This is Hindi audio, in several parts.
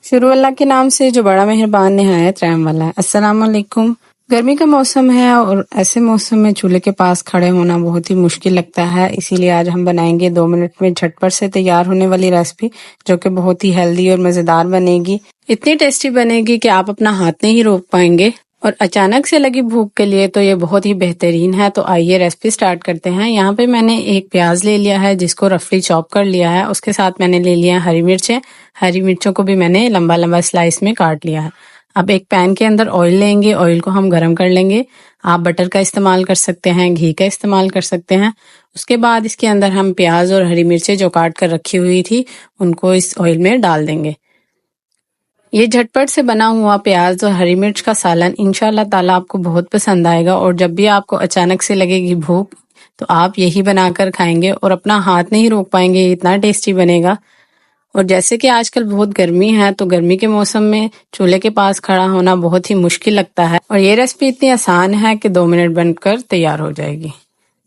शुरू अल्लाह के नाम से जो बड़ा मेहरबान निहायत रहम वाला है। अस्सलाम वालेकुम। गर्मी का मौसम है और ऐसे मौसम में चूल्हे के पास खड़े होना बहुत ही मुश्किल लगता है, इसीलिए आज हम बनाएंगे 2 मिनट में झटपट से तैयार होने वाली रेसिपी जो कि बहुत ही हेल्दी और मज़ेदार बनेगी। इतनी टेस्टी बनेगी कि आप अपना हाथ नहीं रोक पाएंगे और अचानक से लगी भूख के लिए तो ये बहुत ही बेहतरीन है। तो आइए रेसिपी स्टार्ट करते हैं। यहाँ पे मैंने एक प्याज ले लिया है जिसको रफली चॉप कर लिया है। उसके साथ मैंने ले लिया हरी मिर्चें। हरी मिर्चों को भी मैंने लंबा लंबा स्लाइस में काट लिया है। अब एक पैन के अंदर ऑयल लेंगे, ऑयल को हम गर्म कर लेंगे। आप बटर का इस्तेमाल कर सकते हैं, घी का इस्तेमाल कर सकते हैं। उसके बाद इसके अंदर हम प्याज और हरी मिर्चें जो काट कर रखी हुई थी उनको इस ऑयल में डाल देंगे। ये झटपट से बना हुआ प्याज और हरी मिर्च का सालन इंशाल्लाह ताला आपको बहुत पसंद आएगा और जब भी आपको अचानक से लगेगी भूख तो आप यही बनाकर खाएंगे और अपना हाथ नहीं रोक पाएंगे, ये इतना टेस्टी बनेगा। और जैसे कि आजकल बहुत गर्मी है तो गर्मी के मौसम में चूल्हे के पास खड़ा होना बहुत ही मुश्किल लगता है और ये रेसिपी इतनी आसान है कि 2 मिनट बनकर तैयार हो जाएगी।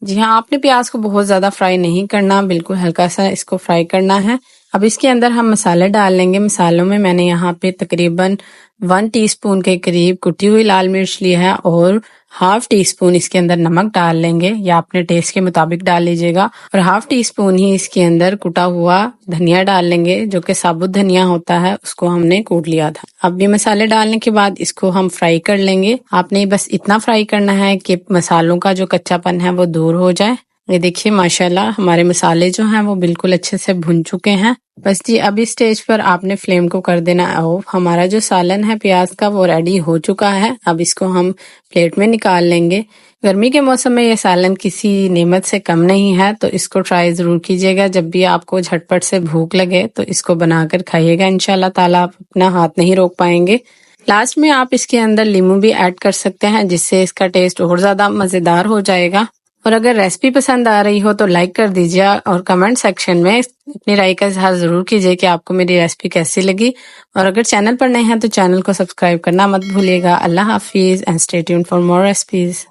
जी हाँ, आपने प्याज को बहुत ज्यादा फ्राई नहीं करना, बिल्कुल हल्का सा इसको फ्राई करना है। अब इसके अंदर हम मसाले डाल लेंगे। मसालों में मैंने यहाँ पे तकरीबन 1 टीस्पून के करीब कुटी हुई लाल मिर्च ली है और ½ टीस्पून इसके अंदर नमक डाल लेंगे, या अपने टेस्ट के मुताबिक डाल लीजिएगा। और ½ टीस्पून ही इसके अंदर कुटा हुआ धनिया डाल लेंगे, जो कि साबुत धनिया होता है, उसको हमने कूट लिया था। अब ये मसाले डालने के बाद इसको हम फ्राई कर लेंगे। आपने बस इतना फ्राई करना है कि मसालों का जो कच्चापन है वो दूर हो जाए। ये देखिए माशाल्लाह हमारे मसाले जो हैं वो बिल्कुल अच्छे से भुन चुके हैं। बस जी अब इस स्टेज पर आपने फ्लेम को कर देना ऑफ। हमारा जो सालन है प्याज का वो रेडी हो चुका है। अब इसको हम प्लेट में निकाल लेंगे। गर्मी के मौसम में ये सालन किसी नेमत से कम नहीं है, तो इसको ट्राई जरूर कीजिएगा। जब भी आपको झटपट से भूख लगे तो इसको बनाकर खाइएगा, इंशाल्लाह ताला आप अपना हाथ नहीं रोक पाएंगे। लास्ट में आप इसके अंदर लीमू भी ऐड कर सकते हैं, जिससे इसका टेस्ट और ज्यादा मजेदार हो जाएगा। और अगर रेसिपी पसंद आ रही हो तो लाइक कर दीजिए और कमेंट सेक्शन में अपनी राय का इजहार जरूर कीजिए कि आपको मेरी रेसिपी कैसी लगी। और अगर चैनल पर नए हैं तो चैनल को सब्सक्राइब करना मत भूलिएगा। अल्लाह हाफिज and stay tuned for more recipes.